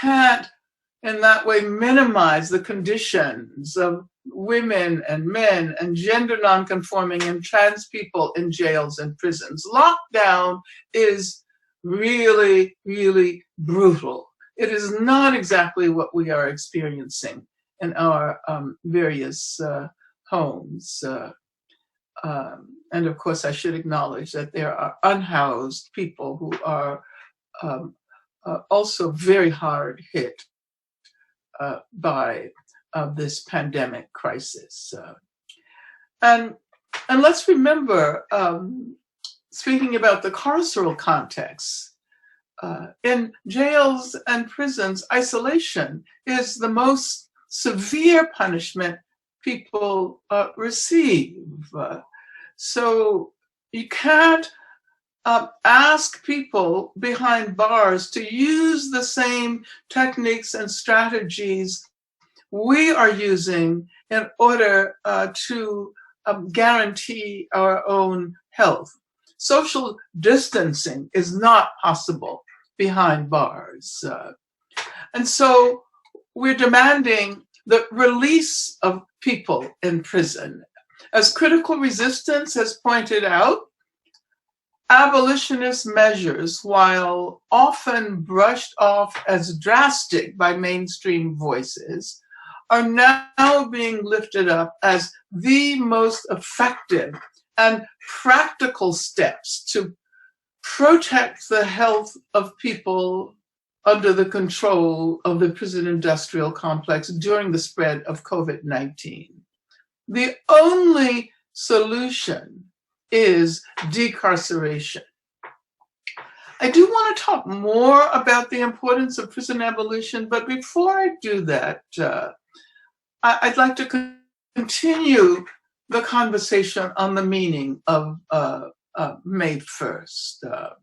can't in that way minimize the conditions of women and men and gender nonconforming and trans people in jails and prisons. Lockdown is really, really brutal. It is not exactly what we are experiencing in our various homes. And of course, I should acknowledge that there are unhoused people who are also very hard hit by this pandemic crisis. And let's remember, speaking about the carceral context, in jails and prisons, isolation is the most severe punishment people receive. So you can't ask people behind bars to use the same techniques and strategies we are using in order to guarantee our own health. Social distancing is not possible behind bars. And so we're demanding the release of people in prison. As Critical Resistance has pointed out, abolitionist measures, while often brushed off as drastic by mainstream voices, are now being lifted up as the most effective and practical steps to protect the health of people under the control of the prison industrial complex during the spread of COVID-19. The only solution is decarceration. I do want to talk more about the importance of prison abolition, but before I do that, I'd like to continue the conversation on the meaning of May 1st.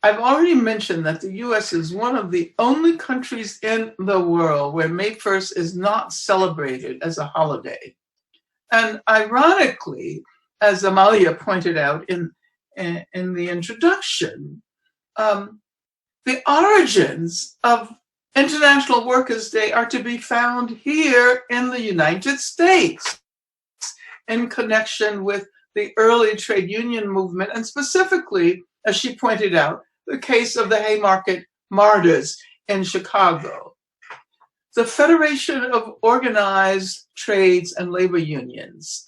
I've already mentioned that the US is one of the only countries in the world where May 1st is not celebrated as a holiday. And ironically, as Amalia pointed out in the introduction, the origins of International Workers' Day are to be found here in the United States in connection with the early trade union movement, and specifically, as she pointed out, the case of the Haymarket martyrs in Chicago. The Federation of Organized Trades and Labor Unions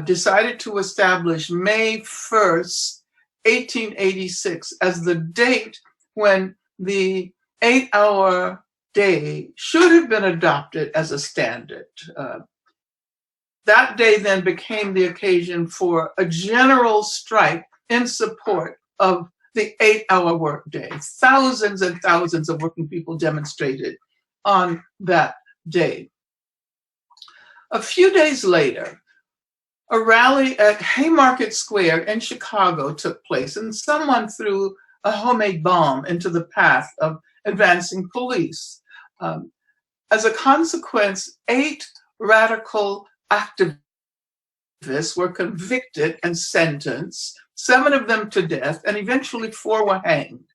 decided to establish May 1st, 1886 as the date when the 8-hour day should have been adopted as a standard. That day then became the occasion for a general strike in support of the 8-hour workday. Thousands and thousands of working people demonstrated on that day. A few days later, a rally at Haymarket Square in Chicago took place, and someone threw a homemade bomb into the path of advancing police. As a consequence, 8 radical activists were convicted and sentenced, 7 of them to death, and eventually 4 were hanged.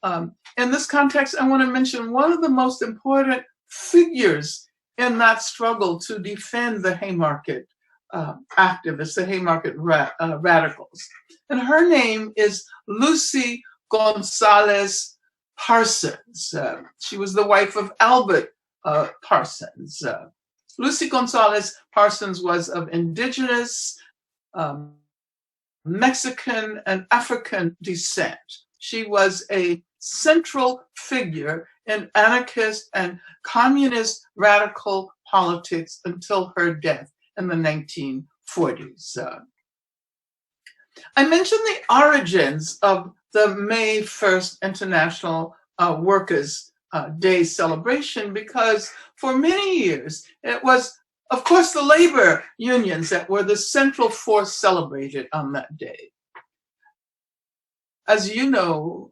In this context, I want to mention one of the most important figures in that struggle to defend the Haymarket activists, the Haymarket radicals. And her name is Lucy Gonzalez Parsons. She was the wife of Albert Parsons. Lucy Gonzalez Parsons was of indigenous, Mexican, and African descent. She was a central figure in anarchist and communist radical politics until her death in the 1940s. I mentioned the origins of the May 1st International Workers' Day celebration because for many years it was, of course, the labor unions that were the central force celebrated on that day. As you know,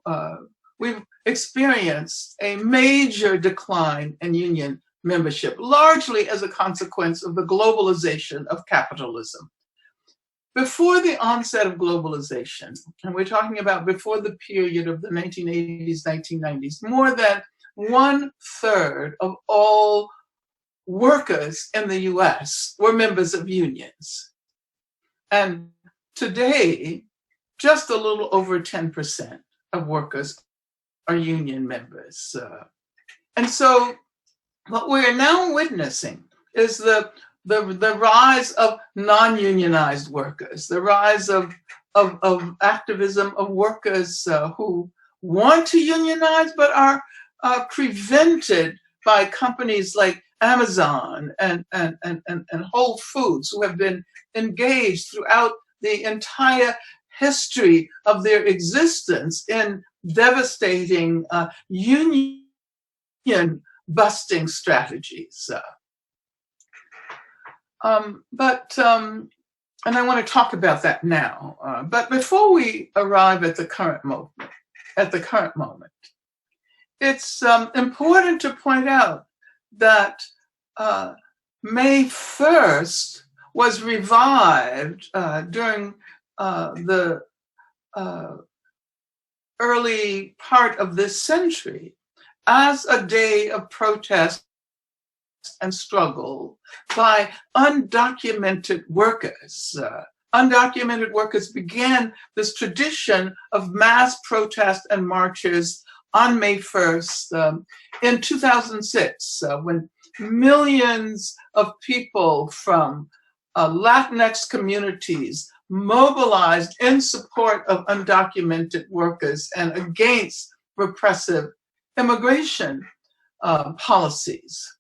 we've experienced a major decline in union membership, largely as a consequence of the globalization of capitalism. before the onset of globalization, and we're talking about before the period of the 1980s, 1990s, more than 1/3 of all workers in the US were members of unions. And today, just a little over 10% of workers are union members. And so what we are now witnessing is the rise of non-unionized workers, the rise of activism of workers who want to unionize but are prevented by companies like Amazon and Whole Foods, who have been engaged throughout the entire history of their existence in devastating union busting strategies. And I want to talk about that now. But before we arrive at the current moment, it's important to point out that May 1st was revived during the early part of this century as a day of protest and struggle by undocumented workers. Undocumented workers began this tradition of mass protest and marches on May 1st in 2006, when millions of people from Latinx communities mobilized in support of undocumented workers and against repressive immigration policies.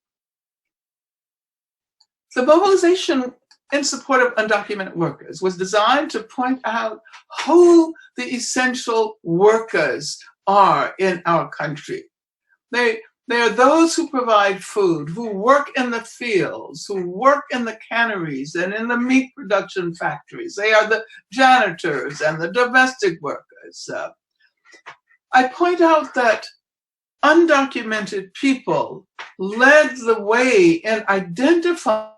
The mobilization in support of undocumented workers was designed to point out who the essential workers are in our country. They are those who provide food, who work in the fields, who work in the canneries and in the meat production factories. They are the janitors and the domestic workers. I point out that undocumented people led the way in identifying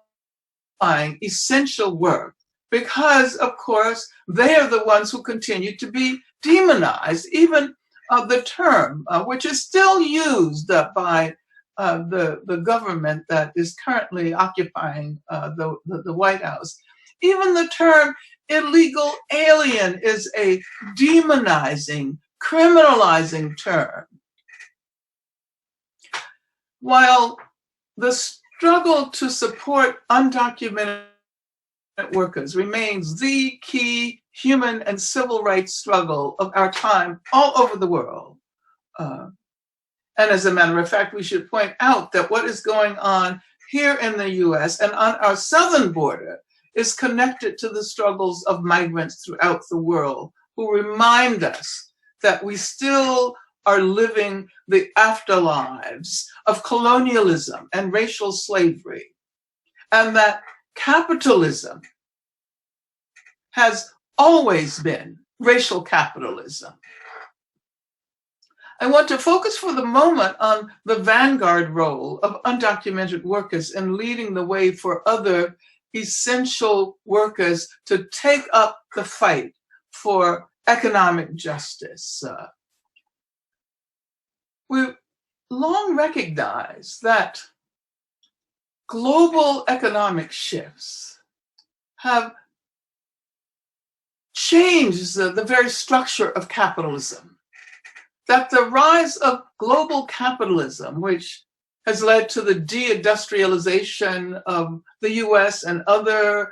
essential work because, of course, they are the ones who continue to be demonized. Even the term, which is still used by the government that is currently occupying the White House, even the term illegal alien is a demonizing, criminalizing term. While the struggle to support undocumented workers remains the key human and civil rights struggle of our time all over the world. And as a matter of fact, we should point out that what is going on here in the US and on our southern border is connected to the struggles of migrants throughout the world, who remind us that we still are living the afterlives of colonialism and racial slavery, and that capitalism has always been racial capitalism. I want to focus for the moment on the vanguard role of undocumented workers in leading the way for other essential workers to take up the fight for economic justice. We've long recognized that global economic shifts have changed the very structure of capitalism. That the rise of global capitalism, which has led to the deindustrialization of the US and other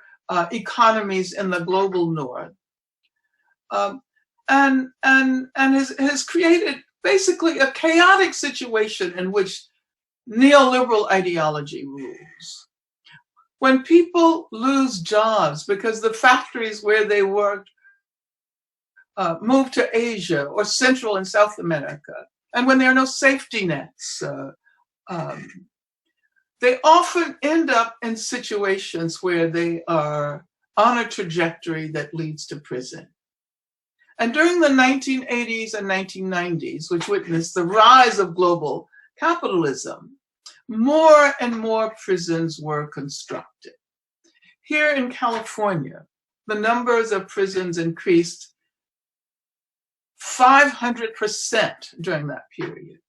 economies in the global north, and has created basically a chaotic situation in which neoliberal ideology rules. When people lose jobs because the factories where they worked move to Asia or Central and South America, and when there are no safety nets, they often end up in situations where they are on a trajectory that leads to prison. And during the 1980s and 1990s, which witnessed the rise of global capitalism, more and more prisons were constructed. Here in California, the numbers of prisons increased 500% during that period.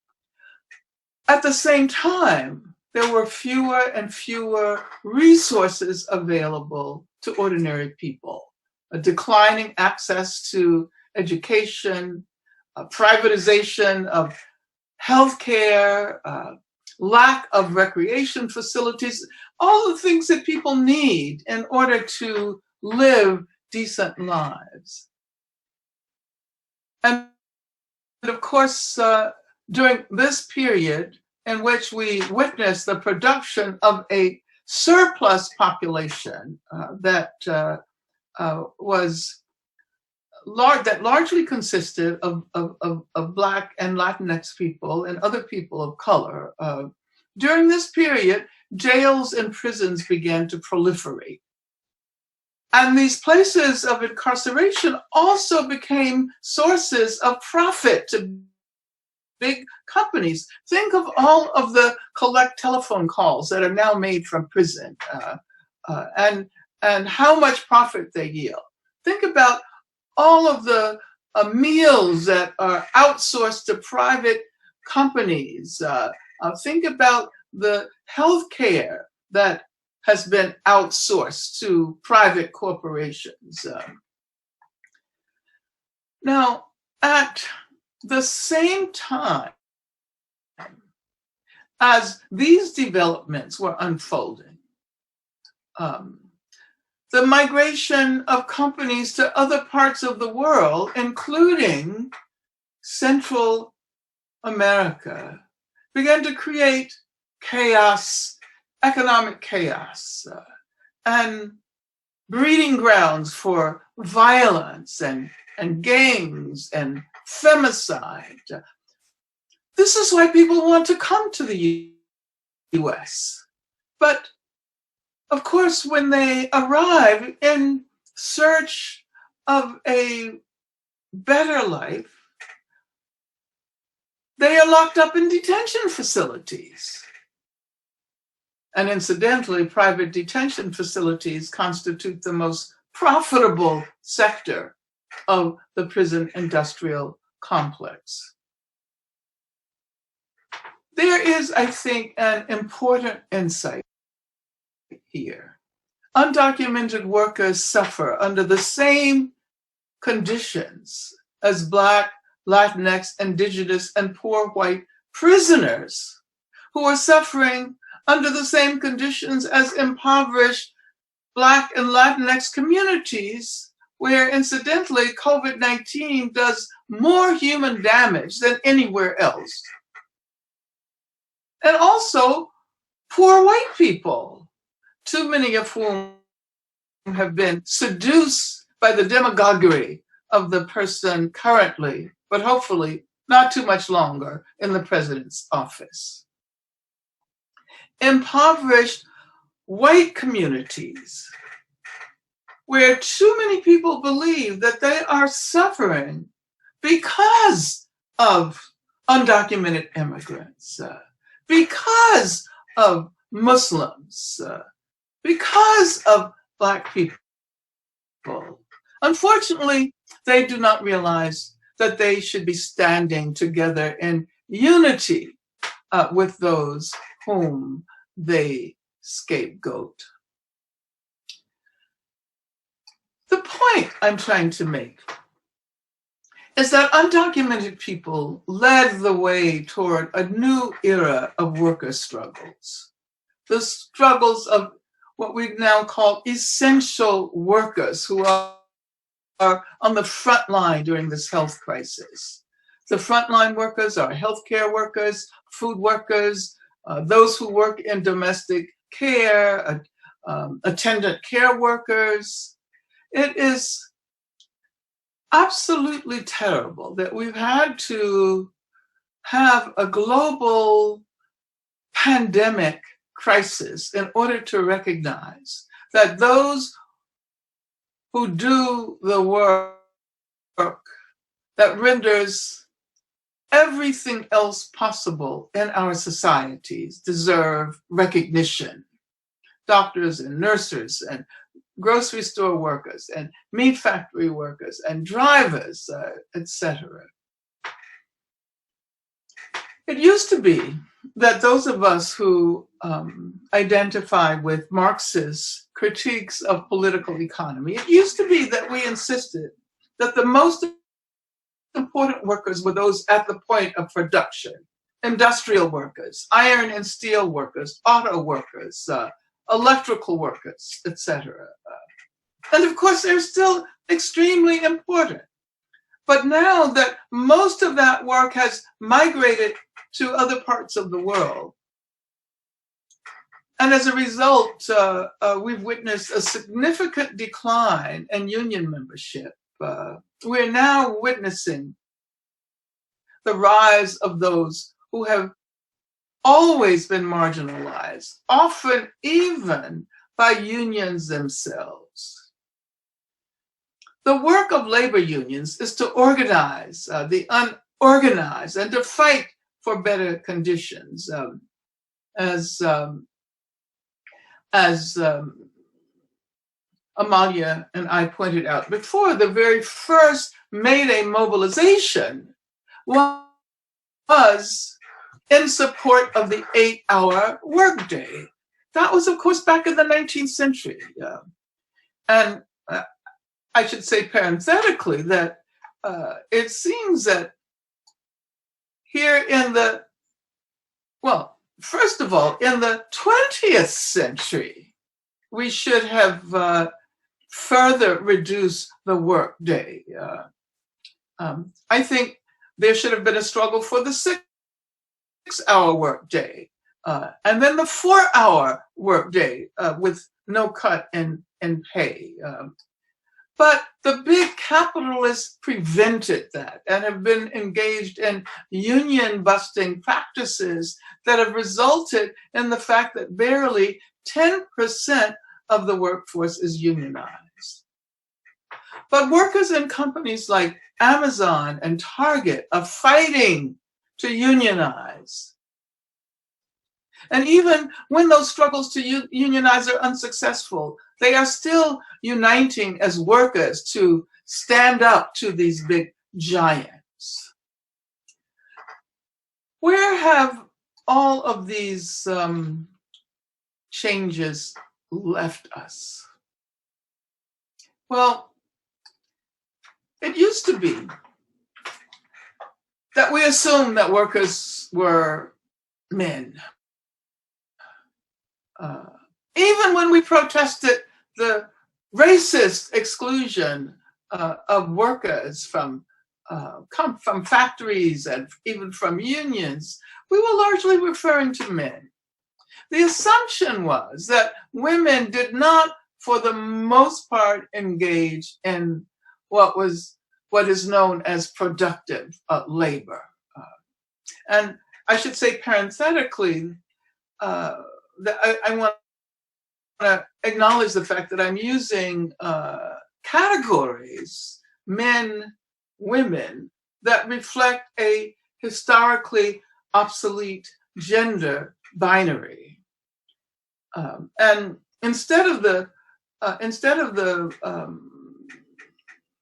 At the same time, there were fewer and fewer resources available to ordinary people. A declining access to education, privatization of healthcare, lack of recreation facilities, all the things that people need in order to live decent lives. And of course, during this period in which we witnessed the production of a surplus population that largely consisted of Black and Latinx people and other people of color. During this period, jails and prisons began to proliferate. And these places of incarceration also became sources of profit to big companies. Think of all of the collect telephone calls that are now made from prison and how much profit they yield. Think about all of the meals that are outsourced to private companies. Think about the healthcare that has been outsourced to private corporations. Now, at the same time as these developments were unfolding, the migration of companies to other parts of the world, including Central America, began to create chaos, economic chaos, and breeding grounds for violence and gangs and femicide. This is why people want to come to the US. But of course, when they arrive in search of a better life, they are locked up in detention facilities. And incidentally, private detention facilities constitute the most profitable sector of the prison industrial complex. There is, I think, an important insight here. Undocumented workers suffer under the same conditions as Black, Latinx, Indigenous, and poor white prisoners who are suffering under the same conditions as impoverished Black and Latinx communities, where incidentally COVID-19 does more human damage than anywhere else. And also poor white people, too many of whom have been seduced by the demagoguery of the person currently, but hopefully not too much longer, in the president's office. Impoverished white communities, where too many people believe that they are suffering because of undocumented immigrants, because of Muslims, because of Black people. Unfortunately, they do not realize that they should be standing together in unity with those whom they scapegoat. The point I'm trying to make is that undocumented people led the way toward a new era of worker struggles. The struggles of what we now call essential workers who are on the front line during this health crisis. The frontline workers are healthcare workers, food workers, those who work in domestic care, attendant care workers. It is absolutely terrible that we've had to have a global pandemic crisis in order to recognize that those who do the work that renders everything else possible in our societies deserve recognition. Doctors and nurses and grocery store workers and meat factory workers and drivers, etc. It used to be that those of us who identify with Marxist critiques of political economy, it used to be that we insisted that the most important workers were those at the point of production: industrial workers, iron and steel workers, auto workers, electrical workers, etc. And of course, they're still extremely important. But now that most of that work has migrated to other parts of the world, and as a result, we've witnessed a significant decline in union membership. We're now witnessing the rise of those who have always been marginalized, often even by unions themselves. The work of labor unions is to organize the unorganized and to fight for better conditions. As Amalia and I pointed out before, the very first May Day mobilization was in support of the 8-hour workday. That was, of course, back in the 19th century. And I should say parenthetically that it seems that here in the, well, first of all, in the 20th century, we should have further reduced the workday. I think there should have been a struggle for the 6-hour workday, and then the 4-hour workday with no cut in pay. But the big capitalists prevented that and have been engaged in union-busting practices that have resulted in the fact that barely 10% of the workforce is unionized. But workers in companies like Amazon and Target are fighting to unionize. And even when those struggles to unionize are unsuccessful, they are still uniting as workers to stand up to these big giants. Where have all of these changes left us? Well, it used to be that we assumed that workers were men. Even when we protested the racist exclusion of workers from factories and even from unions, we were largely referring to men. The assumption was that women did not, for the most part, engage in what is known as productive labor. And I should say parenthetically, that I want to acknowledge the fact that I'm using categories, men, women, that reflect a historically obsolete gender binary. And instead of the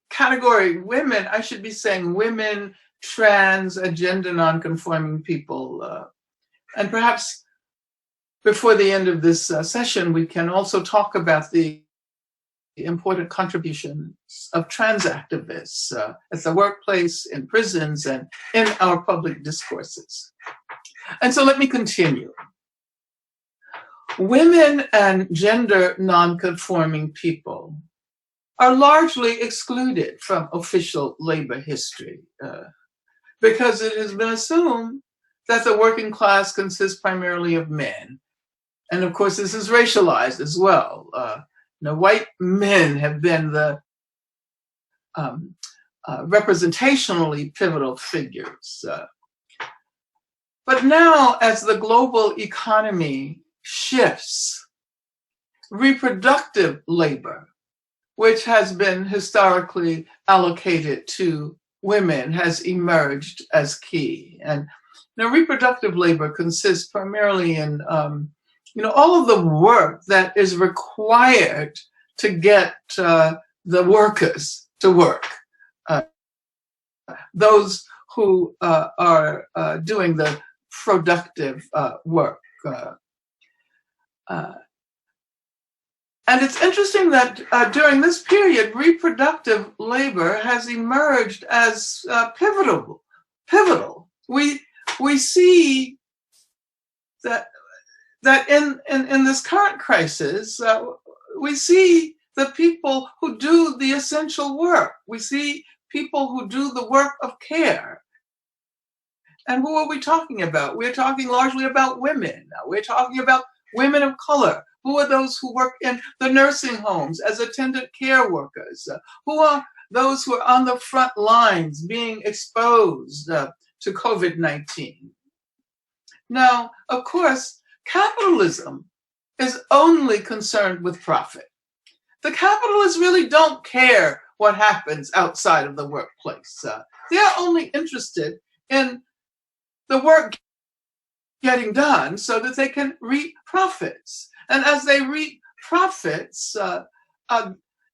category women, I should be saying women, trans, and gender nonconforming people. And perhaps before the end of this session, we can also talk about the important contributions of trans activists at the workplace, in prisons, and in our public discourses. And so let me continue. Women and gender nonconforming people are largely excluded from official labor history because it has been assumed that the working class consists primarily of men. And of course, this is racialized as well. White men have been the representationally pivotal figures. But now, as the global economy shifts, reproductive labor, which has been historically allocated to women, has emerged as key. And now reproductive labor consists primarily in all of the work that is required to get the workers to work, those who are doing the productive work. And it's interesting that during this period, reproductive labor has emerged as pivotal. We see that in this current crisis, we see the people who do the essential work. We see people who do the work of care. And who are we talking about? We're talking largely about women. We're talking about women of color. Who are those who work in the nursing homes as attendant care workers? Who are those who are on the front lines being exposed to COVID-19? Now, of course, capitalism is only concerned with profit. The capitalists really don't care what happens outside of the workplace. They're only interested in the work getting done so that they can reap profits. And as they reap profits,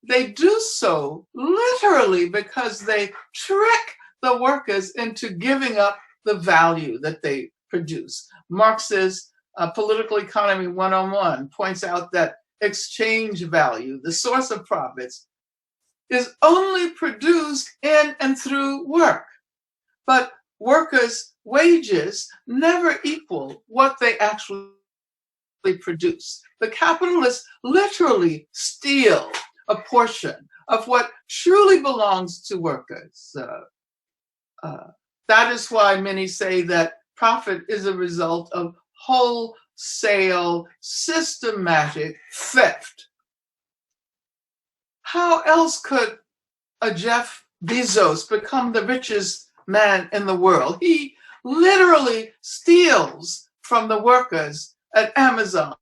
they do so literally because they trick the workers into giving up the value that they produce. Marx's Political Economy 101 points out that exchange value, the source of profits, is only produced in and through work. But workers' wages never equal what they actually produce. The capitalists literally steal a portion of what truly belongs to workers. That is why many say that profit is a result of wholesale, systematic theft. How else could a Jeff Bezos become the richest man in the world? He literally steals from the workers at Amazon,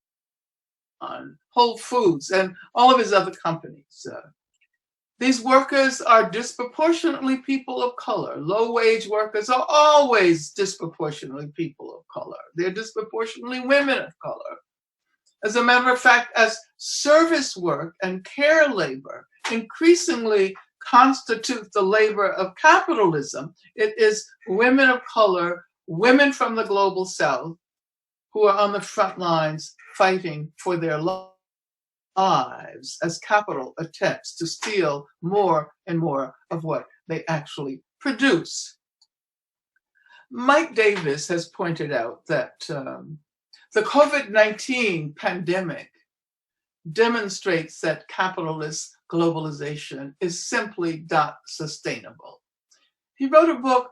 Whole Foods, and all of his other companies. These workers are disproportionately people of color. Low-wage workers are always disproportionately people of color. They're disproportionately women of color. As a matter of fact, as service work and care labor increasingly constitute the labor of capitalism, it is women of color, women from the global south, who are on the front lines fighting for their lives as capital attempts to steal more and more of what they actually produce. Mike Davis has pointed out that the COVID-19 pandemic demonstrates that capitalist globalization is simply not sustainable. He wrote a book,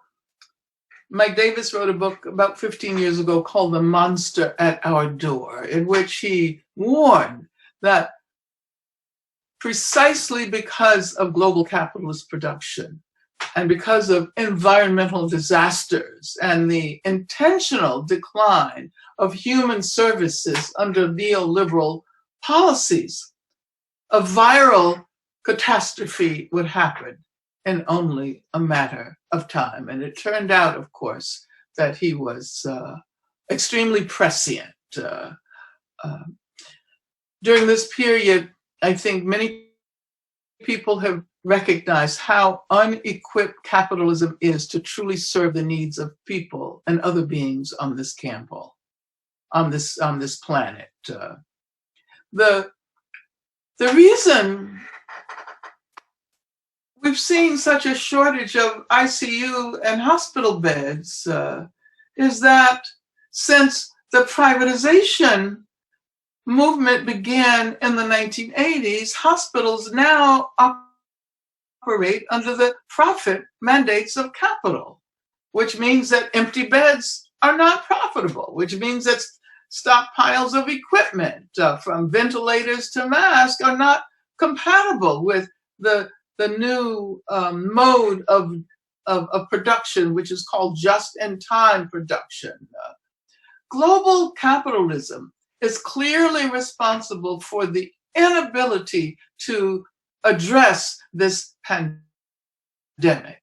Mike Davis wrote a book about 15 years ago called The Monster at Our Door, in which he warned that precisely because of global capitalist production and because of environmental disasters and the intentional decline of human services under neoliberal policies, a viral catastrophe would happen in only a matter of time. And it turned out, of course, that he was extremely prescient. During this period, I think many people have recognized how unequipped capitalism is to truly serve the needs of people and other beings on this on this planet. The reason we've seen such a shortage of ICU and hospital beds is that since the privatization movement began in the 1980s, hospitals now operate under the profit mandates of capital, which means that empty beds are not profitable, which means that stockpiles of equipment, from ventilators to masks, are not compatible with the new mode of production, which is called just-in-time production. Global capitalism is clearly responsible for the inability to address this pandemic.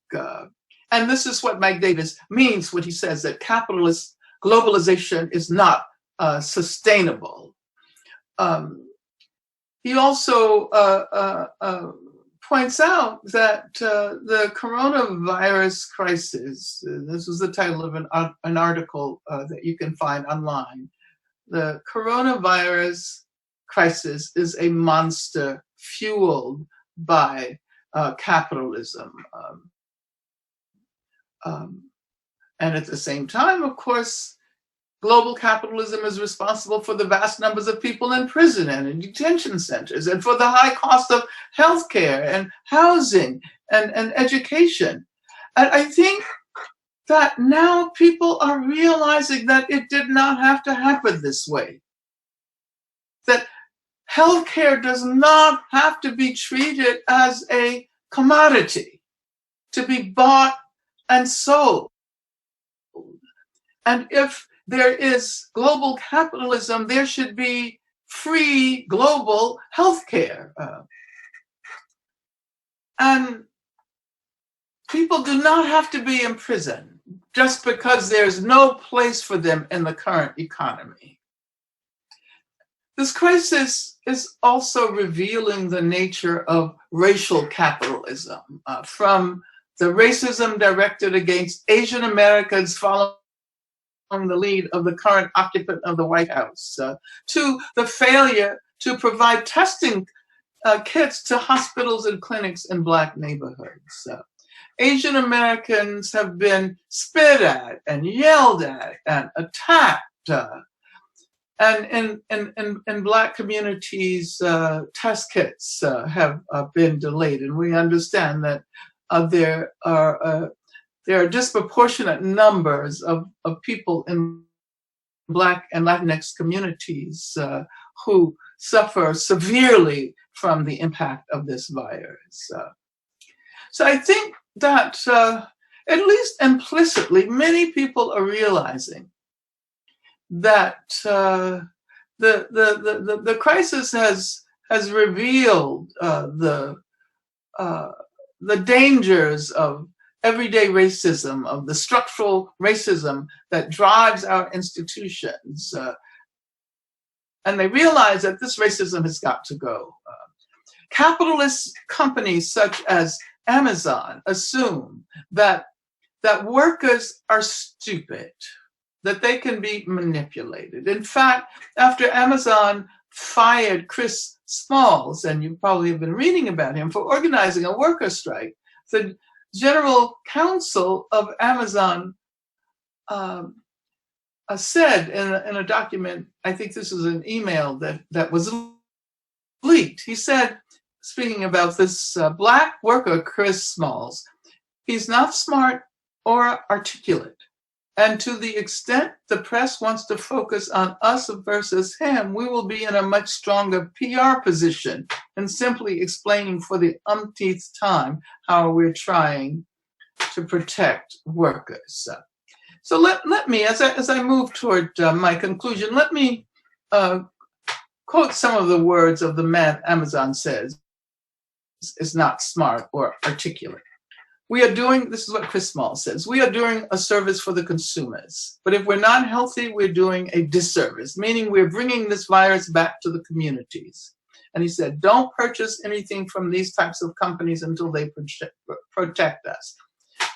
And this is what Mike Davis means when he says that capitalist globalization is not sustainable. he also points out that the coronavirus crisis, this was the title of an article that you can find online, the coronavirus crisis is a monster fueled by capitalism. And at the same time, of course, global capitalism is responsible for the vast numbers of people in prison and in detention centers, and for the high cost of healthcare and housing and education. And I think that now people are realizing that it did not have to happen this way. That healthcare does not have to be treated as a commodity to be bought and sold. And if there is global capitalism, there should be free global healthcare. And people do not have to be in prison just because there's no place for them in the current economy. This crisis is also revealing the nature of racial capitalism, from the racism directed against Asian Americans following the lead of the current occupant of the White House, to the failure to provide testing kits to hospitals and clinics in Black neighborhoods. Asian Americans have been spit at and yelled at and attacked. And in Black communities, test kits have been delayed. And we understand that there are disproportionate numbers of people in Black and Latinx communities who suffer severely from the impact of this virus. So I think that at least implicitly, many people are realizing that the crisis has revealed the dangers of everyday racism, of the structural racism that drives our institutions. And they realize that this racism has got to go. Capitalist companies such as Amazon assume that workers are stupid, that they can be manipulated. In fact, after Amazon fired Chris Smalls, and you probably have been reading about him, for organizing a worker strike, the general counsel of Amazon said in a document, I think this is an email that was leaked. He said, speaking about this Black worker, Chris Smalls, he's not smart or articulate. And to the extent the press wants to focus on us versus him, we will be in a much stronger PR position in simply explaining for the umpteenth time how we're trying to protect workers. So let me, as I move toward my conclusion, let me quote some of the words of the man Amazon says is not smart or articulate. We are doing, this is what Chris Small says, we are doing a service for the consumers. But if we're not healthy, we're doing a disservice, meaning we're bringing this virus back to the communities. And he said, don't purchase anything from these types of companies until they protect us.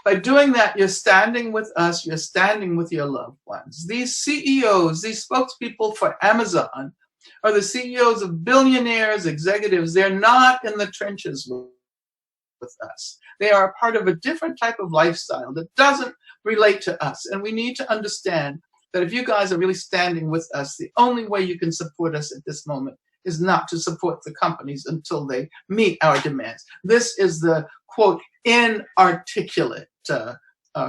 By doing that, you're standing with us, you're standing with your loved ones. These CEOs, these spokespeople for Amazon, are the CEOs of billionaires, executives. They're not in the trenches with us. They are a part of a different type of lifestyle that doesn't relate to us. And we need to understand that if you guys are really standing with us, the only way you can support us at this moment is not to support the companies until they meet our demands. This is the, quote, inarticulate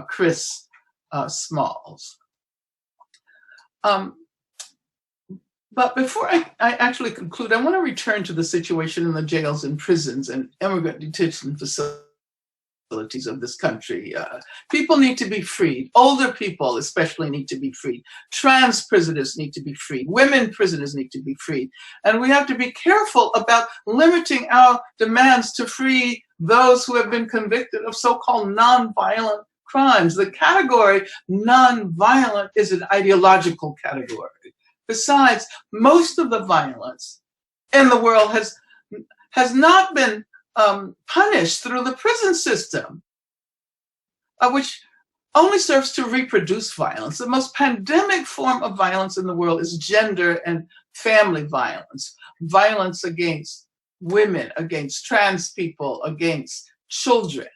Chris Smalls. But before I actually conclude, I want to return to the situation in the jails and prisons and immigrant detention facilities of this country. People need to be freed. Older people especially need to be freed. Trans prisoners need to be freed. Women prisoners need to be freed. And we have to be careful about limiting our demands to free those who have been convicted of so-called nonviolent crimes. The category nonviolent is an ideological category. Besides, most of the violence in the world has not been punished through the prison system, which only serves to reproduce violence. The most pandemic form of violence in the world is gender and family violence, violence against women, against trans people, against children.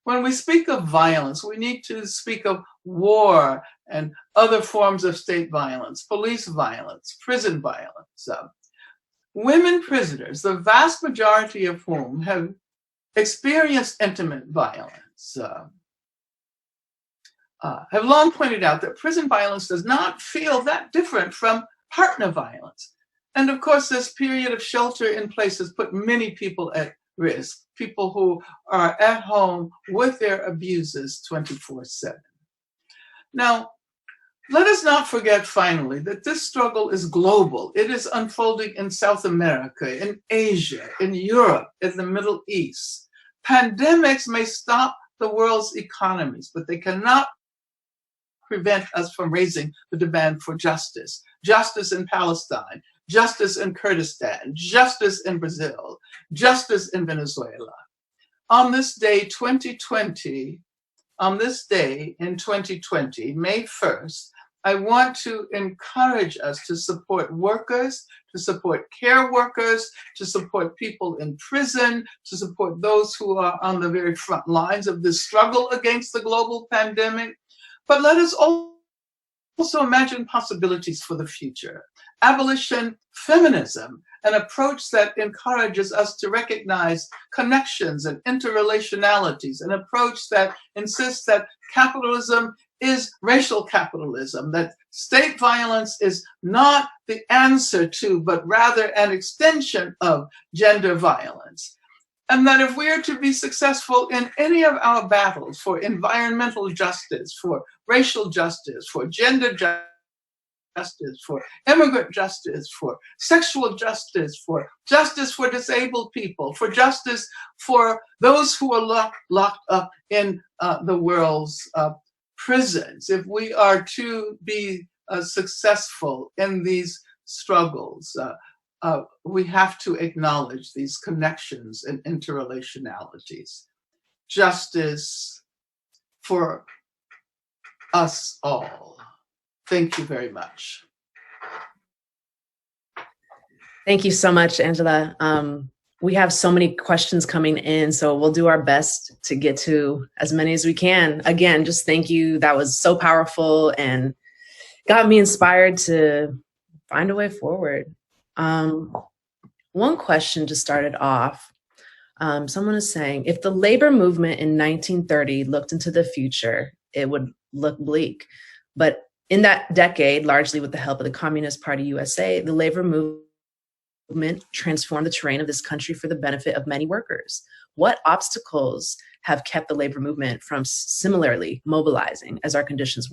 When we speak of violence, we need to speak of war and other forms of state violence, police violence, prison violence. Women prisoners, the vast majority of whom have experienced intimate violence, have long pointed out that prison violence does not feel that different from partner violence. And of course, this period of shelter in place has put many people at risk, people who are at home with their abusers 24/7. Now, let us not forget finally that this struggle is global. It is unfolding in South America, in Asia, in Europe, in the Middle East. Pandemics may stop the world's economies, but they cannot prevent us from raising the demand for justice. Justice in Palestine, justice in Kurdistan, justice in Brazil, justice in Venezuela. On this day, 2020, on this day in 2020, May 1st, I want to encourage us to support workers, to support care workers, to support people in prison, to support those who are on the very front lines of this struggle against the global pandemic. But let us also imagine possibilities for the future. Abolition feminism, an approach that encourages us to recognize connections and interrelationalities, an approach that insists that capitalism is racial capitalism, that state violence is not the answer to, but rather an extension of gender violence. And that if we are to be successful in any of our battles for environmental justice, for racial justice, for gender justice, for immigrant justice, for sexual justice, for justice for disabled people, for justice for those who are locked up in the world's prisons, if we are to be successful in these struggles, we have to acknowledge these connections and interrelationalities. Justice for us all. Thank you very much. Thank you so much, Angela. We have so many questions coming in, so we'll do our best to get to as many as we can. Again, just thank you. That was so powerful and got me inspired to find a way forward. One question just started off. Someone is saying, if the labor movement in 1930 looked into the future, it would look bleak. But in that decade, largely with the help of the Communist Party USA, the labor movement transformed the terrain of this country for the benefit of many workers. What obstacles have kept the labor movement from similarly mobilizing as our conditions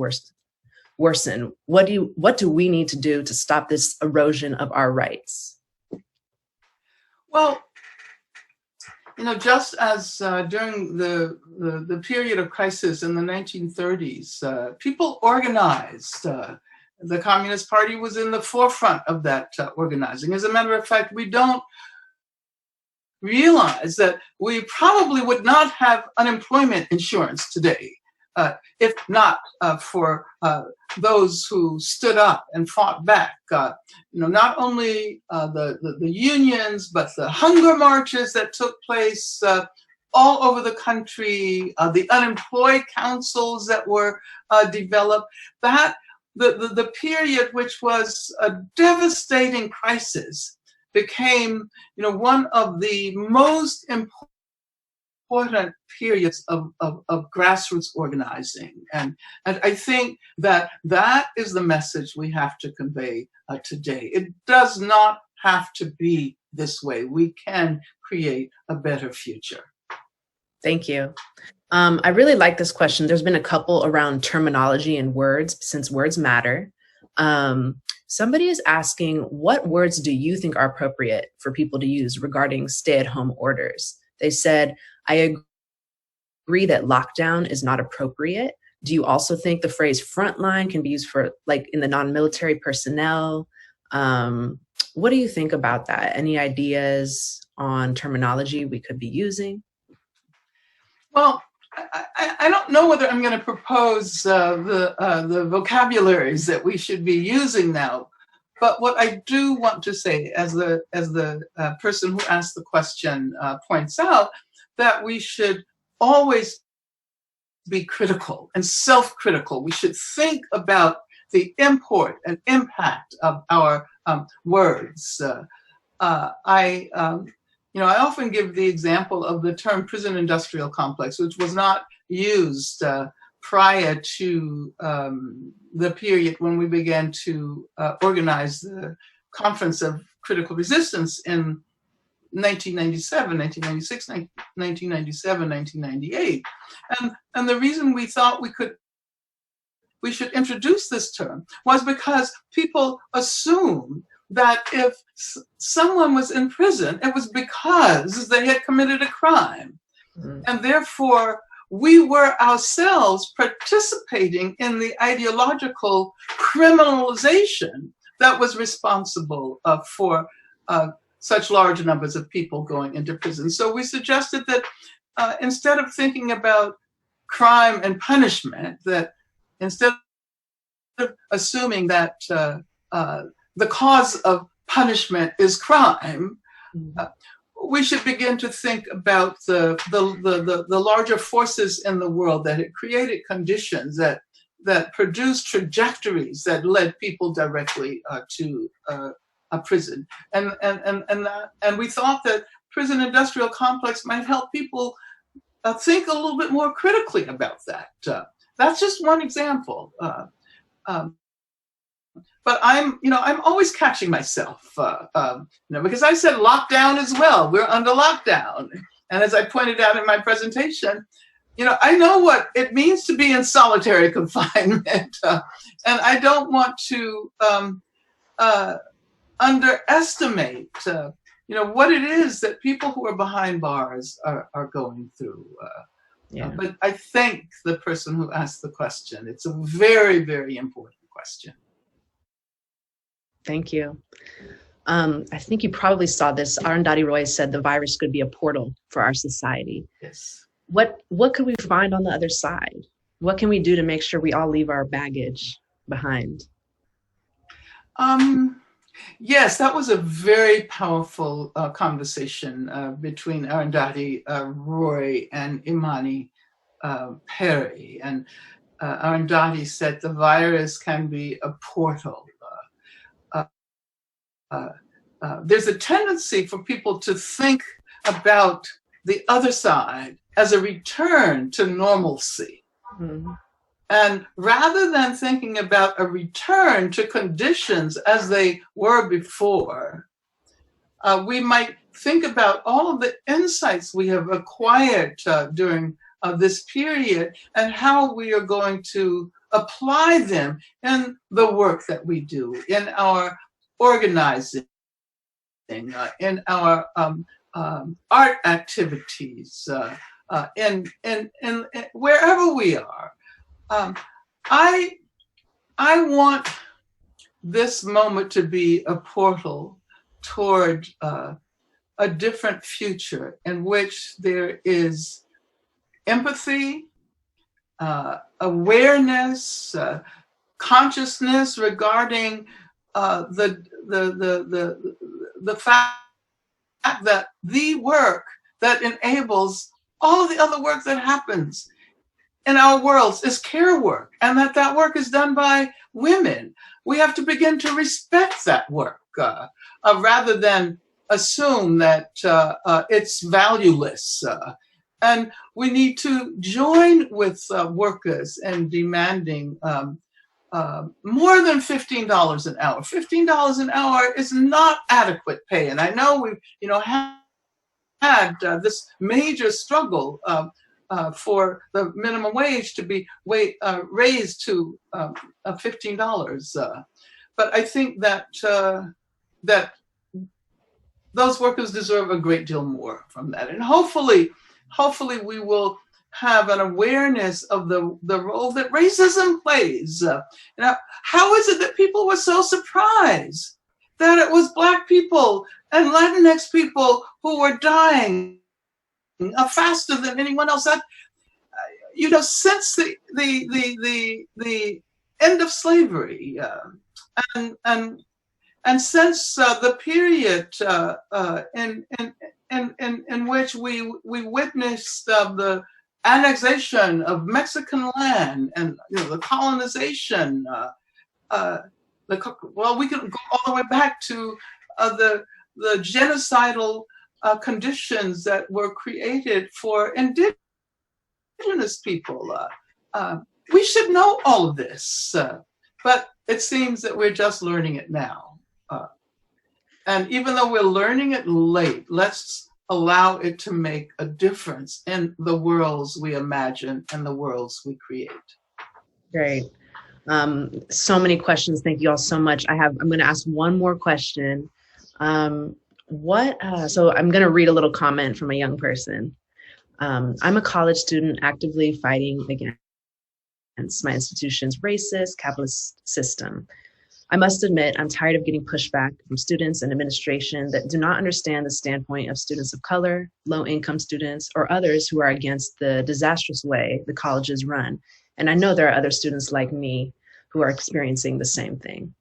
worsen? What do we need to do to stop this erosion of our rights? Well, just as during the period of crisis in the 1930s, people organized. The Communist Party was in the forefront of that organizing. As a matter of fact, we don't realize that we probably would not have unemployment insurance today if not for those who stood up and fought back. Not only the unions, but the hunger marches that took place all over the country, the unemployed councils that were developed. That the period, which was a devastating crisis, became one of the most important periods of grassroots organizing. And I think that is the message we have to convey today. It does not have to be this way. We can create a better future. Thank you. I really like this question. There's been a couple around terminology and words, since words matter. Somebody is asking, what words do you think are appropriate for people to use regarding stay-at-home orders? They said, I agree that lockdown is not appropriate. Do you also think the phrase frontline can be used for, like, in the non-military personnel? What do you think about that? Any ideas on terminology we could be using? Well, I don't know whether I'm going to propose the vocabularies that we should be using now, but what I do want to say, as the person who asked the question points out, that we should always be critical and self-critical. We should think about the import and impact of our words. I often give the example of the term prison industrial complex, which was not used prior to the period when we began to organize the Conference of Critical Resistance in 1997, 1996, 1997, 1998. And the reason we thought we should introduce this term was because people assumed that if someone was in prison, it was because they had committed a crime. Mm. And therefore, we were ourselves participating in the ideological criminalization that was responsible for such large numbers of people going into prison. So we suggested that instead of thinking about crime and punishment, that instead of assuming that the cause of punishment is crime, we should begin to think about the larger forces in the world that had created conditions that produced trajectories that led people directly to a prison. And we thought that prison industrial complex might help people think a little bit more critically about that. That's just one example. But I'm always catching myself, because I said lockdown as well. We're under lockdown. And as I pointed out in my presentation, I know what it means to be in solitary confinement. And I don't want to underestimate, what it is that people who are behind bars are going through. But I thank the person who asked the question. It's a very, very important question. Thank you. I think you probably saw this. Arundhati Roy said the virus could be a portal for our society. Yes. What could we find on the other side? What can we do to make sure we all leave our baggage behind? Yes, that was a very powerful conversation between Arundhati Roy and Imani Perry. And Arundhati said the virus can be a portal. There's a tendency for people to think about the other side as a return to normalcy. Mm-hmm. And rather than thinking about a return to conditions as they were before, we might think about all of the insights we have acquired during this period and how we are going to apply them in the work that we do, in our organizing, in our art activities, in wherever we are. I want this moment to be a portal toward a different future in which there is empathy, awareness, consciousness regarding the fact that the work that enables all the other work that happens in our worlds is care work, and that work is done by women. We have to begin to respect that work rather than assume that it's valueless. And we need to join with workers in demanding more than $15 an hour. $15 an hour is not adequate pay. And I know we've had this major struggle for the minimum wage to be raised to $15. But I think that that those workers deserve a great deal more from that. And hopefully we will have an awareness of the role that racism plays. How is it that people were so surprised that it was Black people and Latinx people who were dying faster than anyone else. That, since the end of slavery, and since the period in which we witnessed the annexation of Mexican land and the colonization, we can go all the way back to the genocidal conditions that were created for indigenous people. We should know all of this, but it seems that we're just learning it now. And even though we're learning it late, let's allow it to make a difference in the worlds we imagine and the worlds we create. Great. So many questions. Thank you all so much. I'm going to ask one more question. So I'm going to read a little comment from a young person. I'm a college student actively fighting against my institution's racist, capitalist system. I must admit, I'm tired of getting pushback from students and administration that do not understand the standpoint of students of color, low-income students, or others who are against the disastrous way the colleges run. And I know there are other students like me who are experiencing the same thing.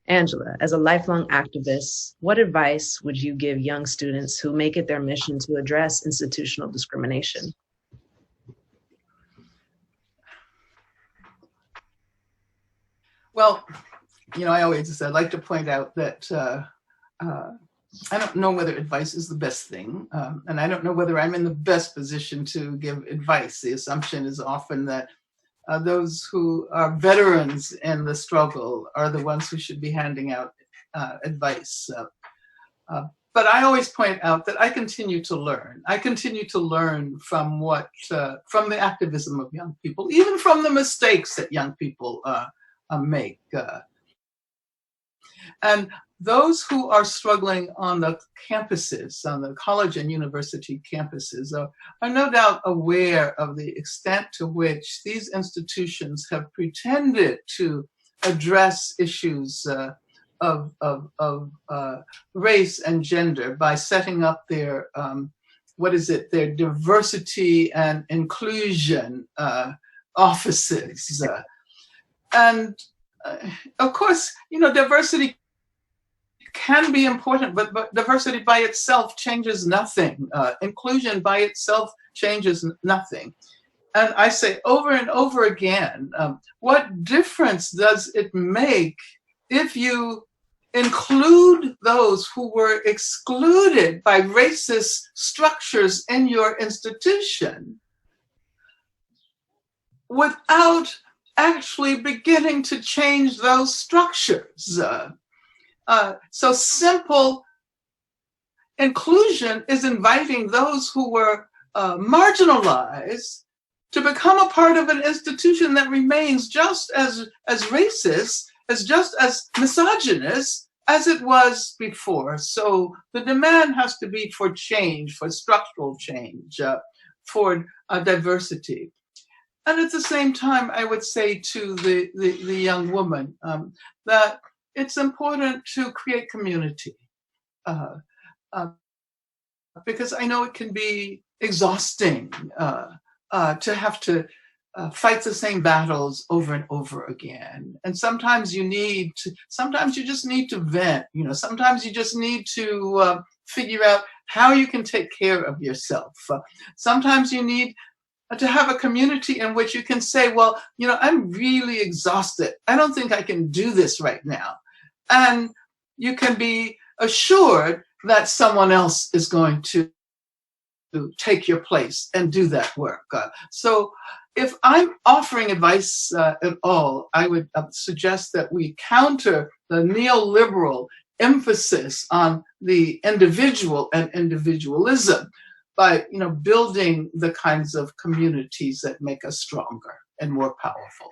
Angela, as a lifelong activist, what advice would you give young students who make it their mission to address institutional discrimination? Well, I always said, I'd like to point out that I don't know whether advice is the best thing, and I don't know whether I'm in the best position to give advice. The assumption is often that those who are veterans in the struggle are the ones who should be handing out advice. But I always point out that I continue to learn. I continue to learn from from the activism of young people, even from the mistakes that young people make. And those who are struggling on the campuses, on the college and university campuses, are no doubt aware of the extent to which these institutions have pretended to address issues of race and gender by setting up their, their diversity and inclusion offices. And of course, diversity can be important, but diversity by itself changes nothing. Inclusion by itself changes nothing. And I say over and over again, what difference does it make if you include those who were excluded by racist structures in your institution without actually beginning to change those structures? So simple inclusion is inviting those who were marginalized to become a part of an institution that remains just as racist, just as misogynist as it was before. So the demand has to be for change, for structural change, for diversity. And at the same time, I would say to the young woman that it's important to create community, because I know it can be exhausting to have to fight the same battles over and over again. And sometimes you just need to vent. Sometimes you just need to figure out how you can take care of yourself. Sometimes you need to have a community in which you can say, well, I'm really exhausted. I don't think I can do this right now. And you can be assured that someone else is going to take your place and do that work. So if I'm offering advice at all, I would suggest that we counter the neoliberal emphasis on the individual and individualism by building the kinds of communities that make us stronger and more powerful.